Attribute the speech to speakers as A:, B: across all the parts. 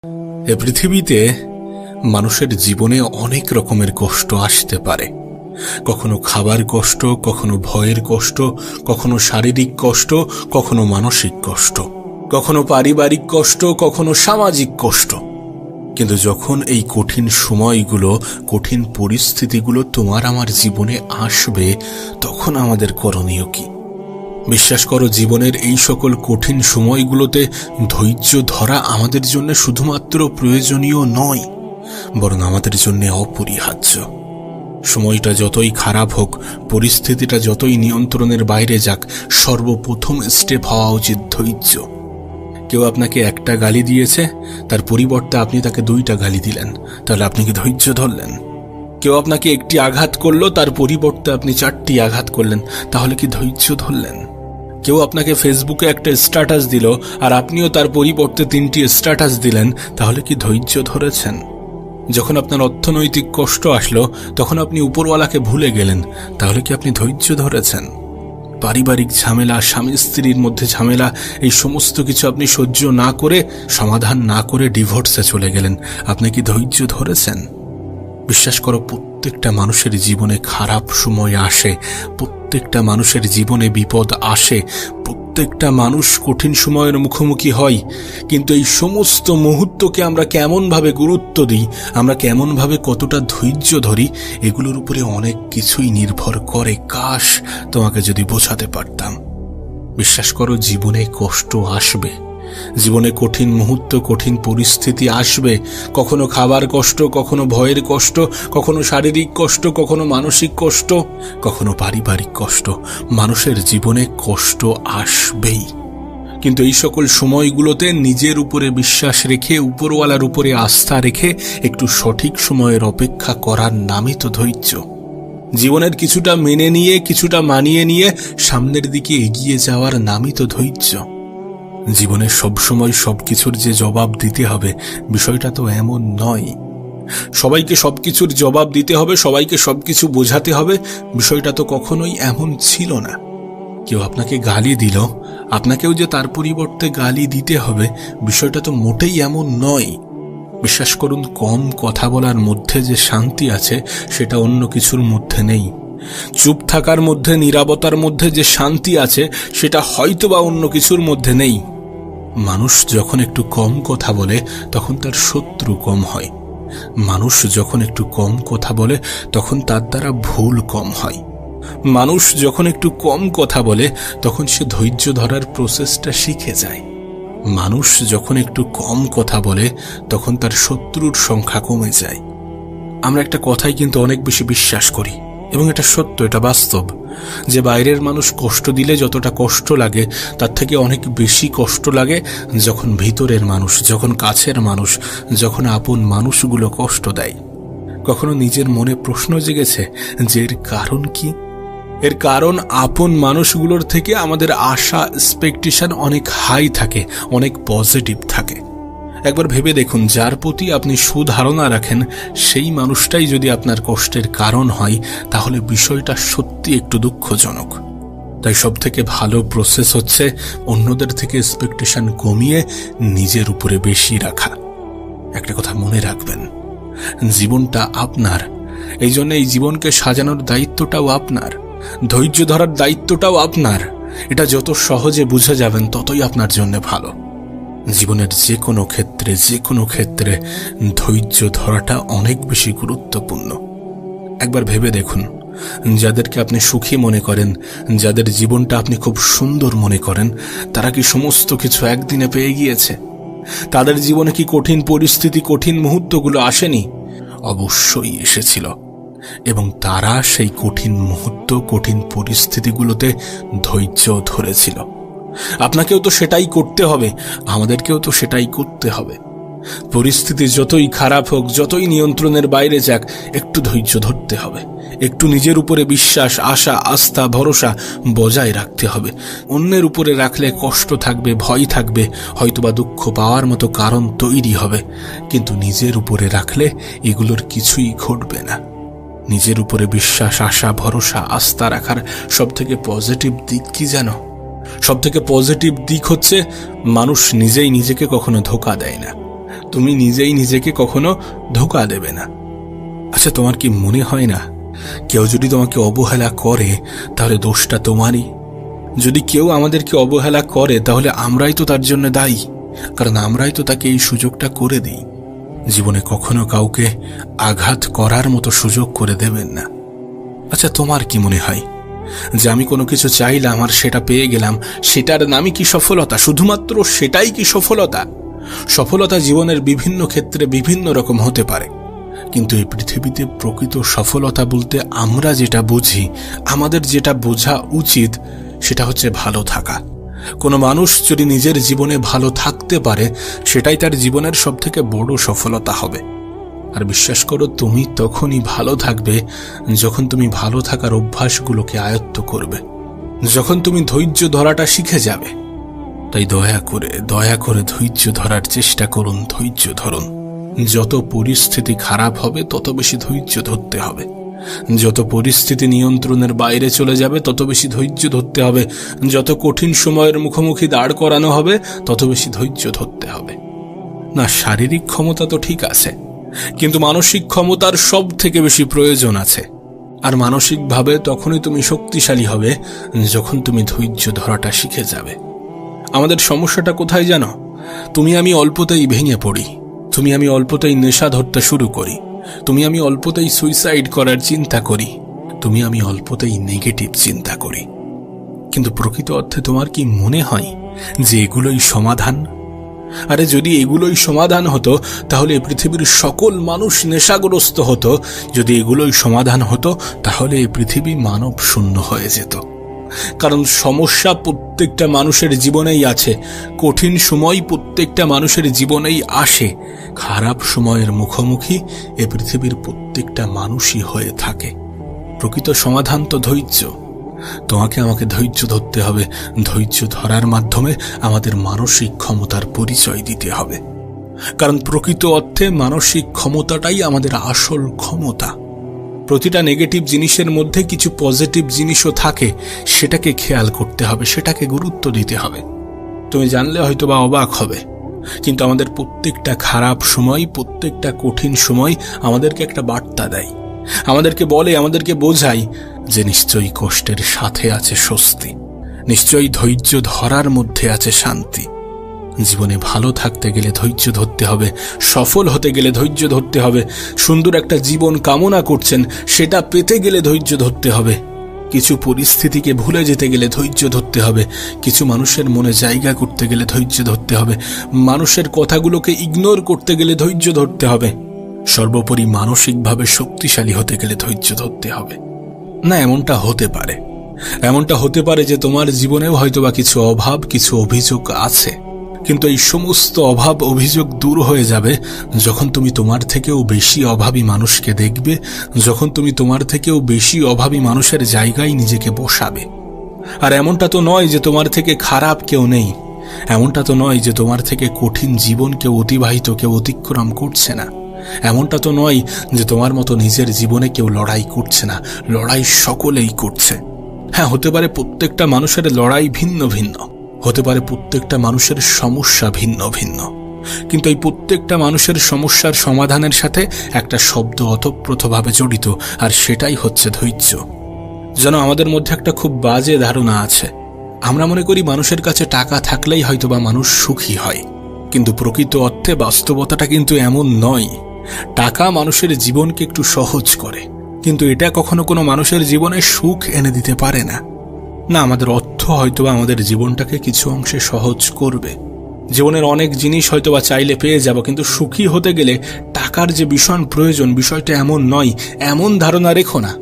A: এ পৃথিবীতে মানুষের জীবনে অনেক রকমের কষ্ট আসতে পারে। কখনো খাবার কষ্ট, কখনো ভয়ের কষ্ট, কখনো শারীরিক কষ্ট, কখনো মানসিক কষ্ট, কখনো পারিবারিক কষ্ট, কখনো সামাজিক কষ্ট। কিন্তু যখন এই কঠিন সময়গুলো, কঠিন পরিস্থিতিগুলো তোমার আমার জীবনে আসবে, তখন আমাদের করণীয় কি? বিশ্বাস করো, জীবনের এই সকল কঠিন সময়গুলোতে ধৈর্য ধরা আমাদের জন্য শুধুমাত্র প্রয়োজনীয় নয়, বরং আমাদের জন্য অপরিহার্য। সময়টা যতই খারাপ হোক, পরিস্থিতিটা যতই নিয়ন্ত্রণের বাইরে যাক, সর্বপ্রথম স্টেপ হওয়া উচিত ধৈর্য। কেউ আপনাকে একটা গালি দিয়েছে, তার পরিবর্তে আপনি তাকে 2টা গালি দিলেন, তাহলে আপনি কি ধৈর্য ধরলেন? কেউ আপনাকে একটি আঘাত করলো, তার পরিবর্তে আপনি 4টি আঘাত করলেন, তাহলে কি ধৈর্য ধরলেন? কেউ আপনাকে ফেসবুকে একটা স্ট্যাটাস দিল, আর আপনিও তার পরিবর্তে 3টি স্ট্যাটাস দিলেন, তাহলে কি ধৈর্য ধরেছেন? যখন আপনার অর্থনৈতিক কষ্ট আসলো, তখন আপনি উপরওয়ালাকে ভুলে গেলেন, তাহলে কি আপনি ধৈর্য ধরেছেন? পারিবারিক ঝামেলা, স্বামী স্ত্রীর মধ্যে ঝামেলা, এই সমস্ত কিছু আপনি সহ্য না করে, সমাধান না করে ডিভোর্সে চলে গেলেন, আপনি কি ধৈর্য ধরেছেন? বিশ্বাস করো, প্রত্যেকটা মানুষের জীবনে খারাপ সময় আসে, প্রত্যেকটা মানুষের জীবনে বিপদ আসে, প্রত্যেকটা মানুষ কঠিন সময়ের মুখোমুখি হয়। কিন্তু এই সমস্ত মুহূর্তকে আমরা কেমনভাবে গুরুত্ব দিই, আমরা কেমনভাবে কতটা ধৈর্য ধরি, এগুলোর উপরে অনেক কিছুই নির্ভর করে। কাশ তোমাকে যদি বোঝাতে পারতাম। বিশ্বাস করো, জীবনে কষ্ট আসবে, জীবনে কঠিন মুহূর্ত, কঠিন পরিস্থিতি আসবে। কখনো খাবার কষ্ট, কখনো ভয়ের কষ্ট, কখনো শারীরিক কষ্ট, কখনো মানসিক কষ্ট, কখনো পারিবারিক কষ্ট। মানুষের জীবনে কষ্ট আসবেই। কিন্তু এই সকল সময়গুলোতে নিজের উপরে বিশ্বাস রেখে, উপরওয়ালার উপরে আস্থা রেখে একটু সঠিক সময়ের অপেক্ষা করার নামই তো ধৈর্য। জীবনের কিছুটা মেনে নিয়ে, কিছুটা মানিয়ে নিয়ে সামনের দিকে এগিয়ে যাওয়ার নামই তো ধৈর্য। জীবনে সবসময় সবকিছুর যে জবাব দিতে হবে, বিষয়টা তো এমন নয়। সবাইকে সবকিছুর জবাব দিতে হবে, সবাইকে সবকিছু বোঝাতে হবে, বিষয়টা তো কখনোই এমন ছিল না। কেউ আপনাকে গালি দিল, আপনাকেও যে তার পরিবর্তে গালি দিতে হবে, বিষয়টা তো মোটেই এমন নয়। বিশ্বাস করুন, কম কথা বলার মধ্যে যে শান্তি আছে, সেটা অন্য কিছুর মধ্যে নেই। চুপ থাকার মধ্যে, নীরবতার মধ্যে যে শান্তি আছে, সেটা হয়তোবা অন্য কিছুর মধ্যে নেই। মানুষ যখন একটু কম কথা বলে, তখন তার শত্রু কম হয়। মানুষ যখন একটু কম কথা বলে, তখন তার দ্বারা ভুল কম হয়। মানুষ যখন একটু কম কথা বলে, তখন সে ধৈর্য ধরার প্রসেসটা শিখে যায়। মানুষ যখন একটু কম কথা বলে, তখন তার শত্রুর সংখ্যা কমে যায়। আমরা একটা কথাই কিন্তু অনেক বেশি বিশ্বাস করি, এবং এটা সত্য, এটা বাস্তব, যে বাইরের মানুষ কষ্ট দিলে যতটা কষ্ট লাগে, তার থেকে অনেক বেশি কষ্ট লাগে যখন ভিতরের মানুষ, যখন কাছের মানুষ, যখন আপন মানুষগুলো কষ্ট দেয়। কখনো নিজের মনে প্রশ্ন জেগেছে যে এর কারণ কি? এর কারণ, আপন মানুষগুলোর থেকে আমাদের আশা, এক্সপেকটেশন অনেক হাই থাকে, অনেক পজিটিভ থাকে। একবার ভেবে দেখুন, যার প্রতি আপনি সুধারণা রাখেন, সেই মানুষটাই যদি আপনার কষ্টের কারণ হয়, তাহলে বিষয়টা সত্যি একটু দুঃখজনক। তাই সবথেকে ভালো প্রসেস হচ্ছে অন্যদের থেকে এক্সপেকটেশন কমিয়ে নিজের উপরে বেশি রাখা। একটা কথা মনে রাখবেন, জীবনটা আপনার, এই জন্য এই জীবনকে সাজানোর দায়িত্বটাও আপনার, ধৈর্য ধরার দায়িত্বটাও আপনার। এটা যত সহজে বুঝে যাবেন, ততই আপনার জন্য ভালো। জীবনের যে কোনো ক্ষেত্রে ধৈর্য ধরাটা অনেক বেশি গুরুত্বপূর্ণ। একবার ভেবে দেখুন, যাদেরকে আপনি সুখী মনে করেন, যাদের জীবনটা আপনি খুব সুন্দর মনে করেন, তারা কি সমস্ত কিছু একদিনে পেয়ে গিয়েছে? তাদের জীবনে কি কঠিন পরিস্থিতি, কঠিন মুহূর্তগুলো আসেনি? অবশ্যই এসেছিল, এবং তারা সেই কঠিন মুহূর্ত, কঠিন পরিস্থিতিগুলোতে ধৈর্য ধরেছিল। আপনাকেও তো সেটাই করতে হবে, আমাদেরকেও তো সেটাই করতে হবে। পরিস্থিতি যতই খারাপ হোক, যতই নিয়ন্ত্রণের বাইরে যাক, একটু ধৈর্য ধরতে হবে, একটু নিজের উপরে বিশ্বাস, আশা, আস্থা, ভরসা বজায় রাখতে হবে। অন্যের উপরে রাখলে কষ্ট থাকবে, ভয় থাকবে, হয়তোবা দুঃখ পাওয়ার মতো কারণ তৈরি হবে, কিন্তু নিজের উপরে রাখলে এগুলোর কিছুই ঘটবে না। নিজের উপরে বিশ্বাস, আশা, ভরসা, আস্থা রাখার সবথেকে পজিটিভ দিক কি জানো? সবথেকে পজিটিভ দিক হচ্ছে মানুষ নিজেই নিজেকে কখনো ধোঁকা দেয় না। তুমি নিজেই নিজেকে কখনো ধোঁকা দেবে না। আচ্ছা, তোমার কি মনে হয় না কেউ যদি তোমাকে অবহেলা করে তাহলে দোষটা তোমারই? যদি কেউ আমাদেরকে অবহেলা করে তাহলে আমরাই তো তার জন্য দায়ী, কারণ আমরাই তো তাকে এই সুযোগটা করে দিই। জীবনে কখনো কাউকে আঘাত করার মতো সুযোগ করে দেবেন না। আচ্ছা, তোমার কি মনে হয় যে আমি কোনো কিছু চাইলাম আর সেটা পেয়ে গেলাম, সেটার নামই কি সফলতা? শুধুমাত্র সেটাই কি সফলতা? সফলতা জীবনের বিভিন্ন ক্ষেত্রে বিভিন্ন রকম হতে পারে, কিন্তু এই পৃথিবীতে প্রকৃত সফলতা বলতে আমরা যেটা বুঝি, আমাদের যেটা বোঝা উচিত, সেটা হচ্ছে ভালো থাকা। কোনো মানুষ যদি নিজের জীবনে ভালো থাকতে পারে, সেটাই তার জীবনের সবথেকে বড় সফলতা হবে। আর বিশ্বাস করো, তুমি তখনই ভালো থাকবে যখন তুমি ভালো থাকার অভ্যাসগুলোকে আয়ত্ত করবে, যখন তুমি ধৈর্য ধরাটা শিখে যাবে। তাই দয়া করে ধৈর্য ধরার চেষ্টা করুন, ধৈর্য ধরুন। যত পরিস্থিতি খারাপ হবে তত বেশি ধৈর্য ধরতে হবে। যত পরিস্থিতি নিয়ন্ত্রণের বাইরে চলে যাবে তত বেশি ধৈর্য ধরতে হবে। যত কঠিন সময়ের মুখোমুখি দাঁড় করানো হবে তত বেশি ধৈর্য ধরতে হবে। না, শারীরিক ক্ষমতা তো ঠিক আছে, কিন্তু মানসিক ক্ষমতার সব থেকে বেশি প্রয়োজন আছে। আর মানসিকভাবে তখনই তুমি শক্তিশালী হবে যখন তুমি ধৈর্য ধরাটা শিখে যাবে। আমাদের সমস্যাটা কোথায় জানো? তুমি আমি অল্পতেই ভেঙে পড়ি, তুমি আমি অল্পতেই নেশা ধরতে শুরু করি, তুমি আমি অল্পতেই সুইসাইড করার চিন্তা করি, তুমি আমি অল্পতেই নেগেটিভ চিন্তা করি। কিন্তু প্রকৃত অর্থে তোমার কি মনে হয় যে এগুলোই সমাধান? আরে যদি এগুলোই সমাধান হতো তাহলে পৃথিবীর সকল মানুষ নেশাগ্রস্ত হতো। যদি এগুলোই সমাধান হতো তাহলে এই পৃথিবী মানব শূন্য হয়ে যেত। কারণ সমস্যা প্রত্যেকটা মানুষের জীবনেই আছে, কঠিন সময় প্রত্যেকটা মানুষের জীবনেই আসে, খারাপ সময়ের মুখোমুখি এ পৃথিবীর প্রত্যেকটা মানুষই হয়ে থাকে। প্রকৃত সমাধান তো ধৈর্য। তোমাকে আমাকে ধৈর্য ধরতে হবে। ধৈর্য ধরার মাধ্যমে আমাদের মানসিক ক্ষমতার পরিচয় দিতে হবে, কারণ প্রকৃত অর্থে মানসিক ক্ষমতাটাই আমাদের আসল ক্ষমতা। প্রতিটা নেগেটিভ জিনিসের মধ্যে কিছু পজিটিভ জিনিসও থাকে, সেটাকে খেয়াল করতে হবে, সেটাকে গুরুত্ব দিতে হবে। তুমি জানলে হয়তো বা অবাক হবে, কিন্তু আমাদের প্রত্যেকটা খারাপ সময়, প্রত্যেকটা কঠিন সময় আমাদেরকে একটা বার্তা দেয়, আমাদেরকে বলে, আমাদেরকে বোঝায় যে নিশ্চয়ই কষ্টের সাথে আছে স্বস্তি, নিশ্চয়ই ধৈর্য ধরার মধ্যে আছে শান্তি। জীবনে ভালো থাকতে গেলে ধৈর্য ধরতে হবে, সফল হতে গেলে ধৈর্য ধরতে হবে, সুন্দর একটা জীবন কামনা করছেন সেটা পেতে গেলে ধৈর্য ধরতে হবে, কিছু পরিস্থিতিকে ভুলে যেতে গেলে ধৈর্য ধরতে হবে, কিছু মানুষের মনে জায়গা করতে গেলে ধৈর্য ধরতে হবে, মানুষের কথাগুলোকে ইগনোর করতে গেলে ধৈর্য ধরতে হবে, সর্বোপরি মানসিকভাবে শক্তিশালী হতে গেলে ধৈর্য ধরতে হবে। না, এমনটা হতে পারে যে তোমার জীবনেও হয়তোবা কিছু অভাব, কিছু অভিযোগ আছে, কিন্তু এই সমস্ত অভাব অভিযোগ দূর হয়ে যাবে যখন তুমি তোমার থেকেও বেশি অভাবী মানুষকে দেখবে, যখন তুমি তোমার থেকেও বেশি অভাবী মানুষের জায়গায় নিজেকে বসাবে। আর এমনটা তো নয় যে তোমার থেকে খারাপ কেউ নেই, এমনটা তো নয় যে তোমার থেকে কঠিন জীবন কেউ অতিক্রম করছে না, এমনটা তো নয় যে তোমার মতো নিজের জীবনে কেউ লড়াই করছে না, লড়াই সকলেই করছে। হ্যাঁ, হতে পারে প্রত্যেকটা মানুষের লড়াই ভিন্ন ভিন্ন, হতে পারে প্রত্যেকটা মানুষের সমস্যা ভিন্ন ভিন্ন, কিন্তু এই প্রত্যেকটা মানুষের সমস্যার সমাধানের সাথে একটা শব্দ ওতপ্রোতভাবে জড়িত, আর সেটাই হচ্ছে ধৈর্য। যেন আমাদের মধ্যে একটা খুব বাজে ধারণা আছে, আমরা মনে করি মানুষের কাছে টাকা থাকলেই হয়তোবা মানুষ সুখী হয়, কিন্তু প্রকৃত অর্থে বাস্তবতাটা কিন্তু এমন নয়। টাকা মানুষের জীবনকে একটু সহজ করে, কিন্তু এটা কখনো কোনো মানুষের জীবনে সুখ এনে দিতে পারে না। না, আমাদের অর্থ হয়তোবা আমাদের জীবনটাকে কিছু অংশে সহজ করবে, জীবনের অনেক জিনিস হয়তোবা চাইলে পেয়ে যাব, কিন্তু সুখী হতে গেলে টাকার যে ভীষণ প্রয়োজন, বিষয়টা এমন নয়। এমন ধারণা রেখো না,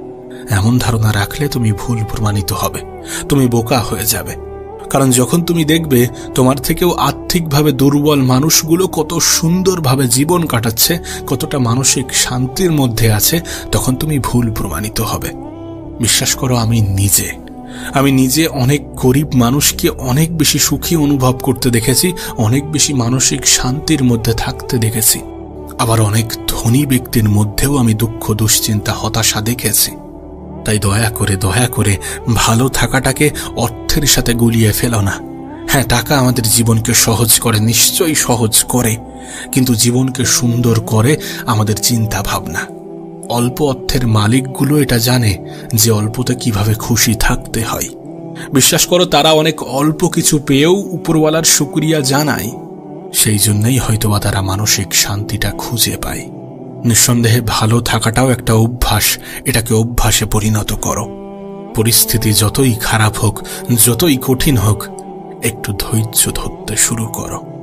A: এমন ধারণা রাখলে তুমি ভুল প্রমাণিত হবে, তুমি বোকা হয়ে যাবে। কারণ যখন তুমি দেখবে তোমার থেকেও আর্থিকভাবে দুর্বল মানুষগুলো কত সুন্দরভাবে জীবন কাটাচ্ছে, কতটা মানসিক শান্তির মধ্যে আছে, তখন তুমি ভুল প্রমাণিত হবে। বিশ্বাস করো, আমি নিজে অনেক গরিব মানুষকে অনেক বেশি সুখী অনুভব করতে দেখেছি, অনেক বেশি মানসিক শান্তির মধ্যে থাকতে দেখেছি। আবার অনেক ধনী ব্যক্তির মধ্যেও আমি দুঃখ, দুশ্চিন্তা, হতাশা দেখেছি। তাই দয়া করে ভালো থাকাটাকে অর্থের সাথে গুলিয়ে ফেলো না। হ্যাঁ, টাকা আমাদের জীবনকে সহজ করে, নিশ্চয়ই সহজ করে, কিন্তু জীবনকে সুন্দর করে আমাদের চিন্তা ভাবনা। অল্প অর্থের মালিকগুলো এটা জানে যে অল্পতে কিভাবে খুশি থাকতে হয়। বিশ্বাস করো, তারা অনেক অল্প কিছু পেয়েও উপরওয়ালার শুকরিয়া জানায়। সেই জন্যই হয়তোবা তারা মানসিক শান্তিটা খুঁজে পায়। নিঃসন্দেহে ভালো থাকাটাও একটা অভ্যাস, এটাকে অভ্যাসে পরিণত করো। পরিস্থিতি যতই খারাপ হোক, যতই কঠিন হোক, একটু ধৈর্য ধরতে শুরু করো।